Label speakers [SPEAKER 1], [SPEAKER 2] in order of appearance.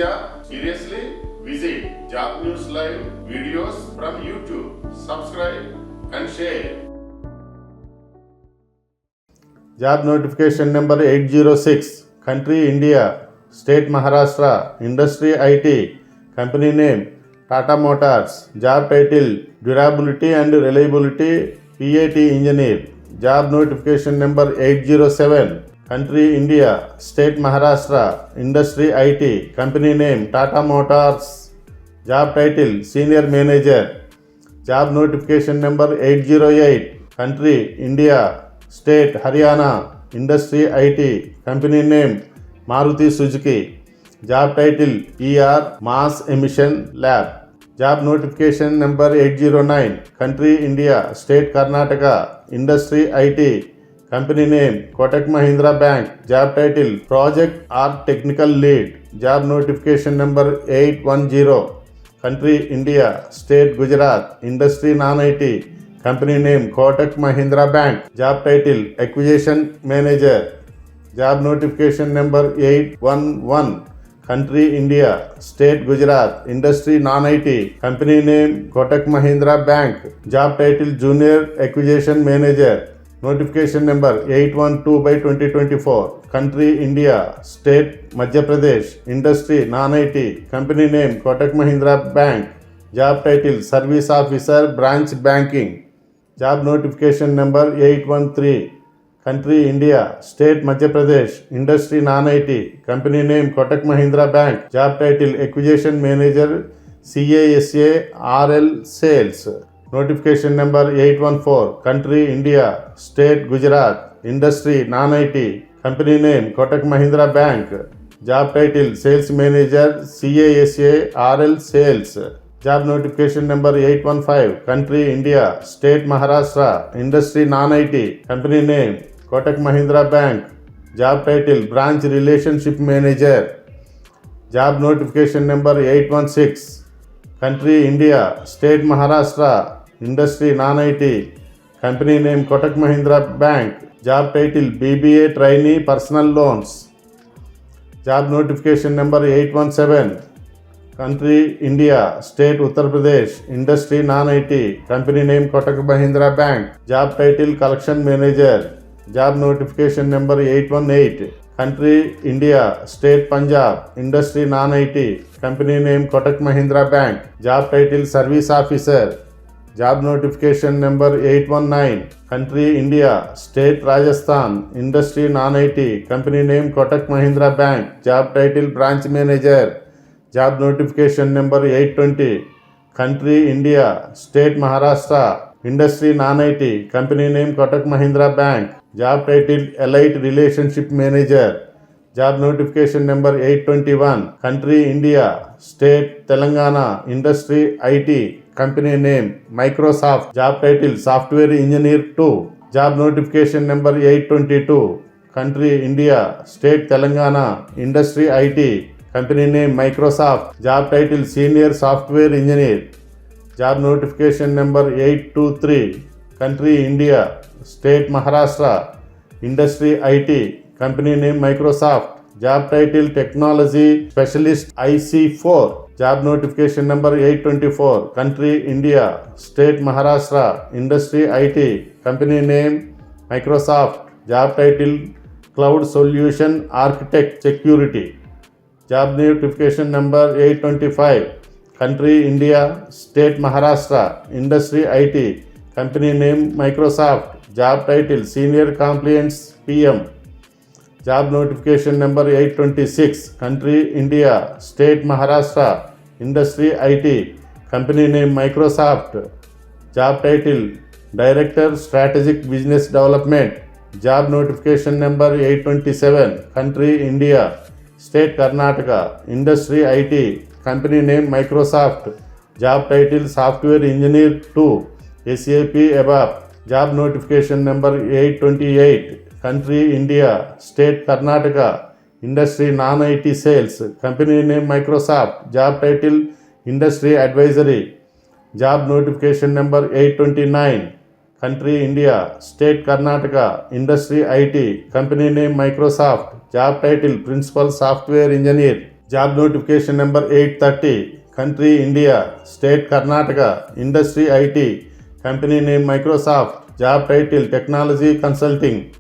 [SPEAKER 1] Seriously? Visit Job News Live videos from YouTube. Subscribe and share.
[SPEAKER 2] Job notification number 806. Country India. State Maharashtra. Industry IT. Company name Tata Motors. Job title Durability and Reliability PAT Engineer. Job notification number 807. Country India. State Maharashtra. Industry IT. Company name Tata Motors. Job title Senior Manager. Job notification number 808. Country India. State Haryana. Industry IT. Company name Maruti Suzuki. Job title ER Mass Emission Lab. Job notification number 809. Country India. State Karnataka. Industry IT. Company name Kotak Mahindra Bank. Job title Project or Technical Lead. Job notification number 810. Country India. State Gujarat. Industry Non-IT. Company name Kotak Mahindra Bank. Job title Acquisition Manager. Job notification number 811. Country India. State Gujarat. Industry Non-IT. Company name Kotak Mahindra Bank. Job title Junior Acquisition Manager. Notification number 812/2024. Country India. State Madhya Pradesh. Industry Non-IT. Company name Kotak Mahindra Bank. Job title Service Officer Branch Banking. Job notification number 813. Country India. State Madhya Pradesh. Industry Non-IT. Company name Kotak Mahindra Bank. Job title Acquisition Manager CASA RL Sales. Notification number 814. Country India. State Gujarat. Industry Non-IT. Company name Kotak Mahindra Bank. Job title Sales Manager CASA RL Sales. Job notification number 815. Country India. State Maharashtra. Industry Non-IT. Company name Kotak Mahindra Bank. Job title Branch Relationship Manager. Job notification number 816. Country India. State Maharashtra. Industry Non-IT. Company name Kotak Mahindra Bank. Job title BBA Trainee Personal Loans. Job notification number 817. Country India. State Uttar Pradesh. Industry Non-IT. Company name Kotak Mahindra Bank. Job title Collection Manager. Job notification number 818. Country India. State Punjab. Industry Non-IT. Company name Kotak Mahindra Bank. Job title Service Officer. Job notification number 819. Country India. State Rajasthan. Industry Non-IT. Company name Kotak Mahindra Bank. Job title Branch Manager. Job notification number 820. Country India. State Maharashtra. Industry Non-IT. Company name Kotak Mahindra Bank. Job title Elite Relationship Manager. Job notification number 821. Country India. State Telangana. Industry IT. Company name Microsoft. Job title Software Engineer 2. Job notification number 822. Country India. State Telangana. Industry IT. Company name Microsoft. Job title Senior Software Engineer. Job notification number 823. Country India. State Maharashtra. Industry IT. Company name Microsoft. Job title Technology Specialist IC4. Job notification number 824. Country India. State Maharashtra. Industry IT. Company name Microsoft. Job title Cloud Solution Architect Security. Job notification number 825. Country India. State Maharashtra. Industry IT. Company name Microsoft. Job title Senior Compliance PM. Job notification number 826. Country India. State Maharashtra. Industry IT. Company name Microsoft. Job title Director Strategic Business Development. Job notification number 827. Country India. State Karnataka. Industry IT. Company name Microsoft. Job title Software Engineer 2. SAP ABAP. Job notification number 828. Country India. State Karnataka. Industry Non-IT Sales. Company name Microsoft. Job title Industry Advisory. Job notification number 829. Country India. State Karnataka. Industry IT. Company name Microsoft. Job title Principal Software Engineer. Job notification number 830, country India, state Karnataka, industry IT, company name Microsoft, job title technology consulting.